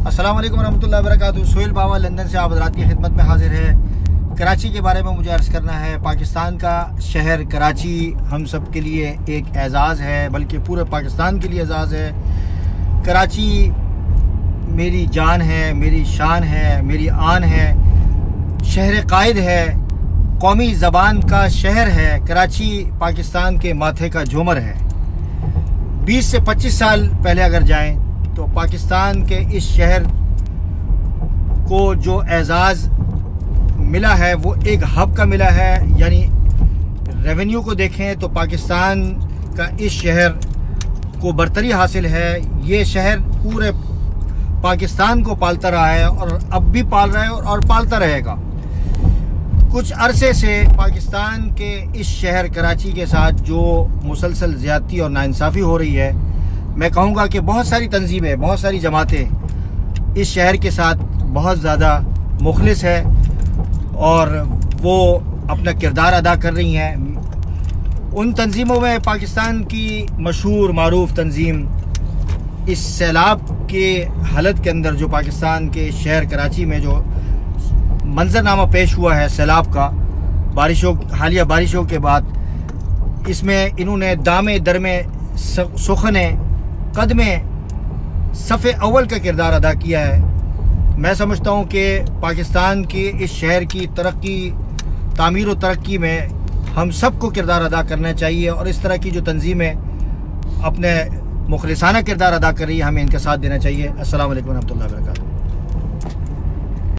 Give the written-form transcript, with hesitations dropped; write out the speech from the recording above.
अस्सलाम वालेकुम रहमतुल्लाहि व बरकातुहू। सोहेल बाबा लंदन से आप हज़रात की खिदमत में हाजिर है। कराची के बारे में मुझे अर्ज़ करना है। पाकिस्तान का शहर कराची हम सब के लिए एक एज़ाज़ है, बल्कि पूरे पाकिस्तान के लिए एज़ाज़ है। कराची मेरी जान है, मेरी शान है, मेरी आन है, शहर कायद है, कौमी ज़बान का शहर है। कराची पाकिस्तान के माथे का झूमर है। 20 से 25 साल पहले अगर जाएं तो पाकिस्तान के इस शहर को जो एज़ाज़ मिला है वो एक हब का मिला है। यानी रेवेन्यू को देखें तो पाकिस्तान का इस शहर को बरतरी हासिल है। ये शहर पूरे पाकिस्तान को पालता रहा है और अब भी पाल रहा है और पालता रहेगा। कुछ अरसे से पाकिस्तान के इस शहर कराची के साथ जो मुसलसल ज़्यादती और नाइंसाफ़ी हो रही है, मैं कहूँगा कि बहुत सारी तंजीमें, बहुत सारी जमातें इस शहर के साथ बहुत ज़्यादा मुखलिस है और वो अपना किरदार अदा कर रही हैं। उन तंजीमों में पाकिस्तान की मशहूर मारूफ तंजीम इस सैलाब के हालत के अंदर, जो पाकिस्तान के शहर कराची में जो मंजरनामा पेश हुआ है सैलाब का, हालिया बारिशों के बाद, इसमें इन्होंने दामे दरमे सुखने कदमे सफ़े अव्वल का किरदार अदा किया है। मैं समझता हूँ कि पाकिस्तान के इस शहर की तरक्की, तामीर व तरक्की में हम सबको किरदार अदा करना चाहिए और इस तरह की जो तंजीमें अपने मुखलिसाना किरदार अदा कर रही है, हमें इनका साथ देना चाहिए। अस्सलाम वालेकुम रहमतुल्लाहि व बरकातुहू।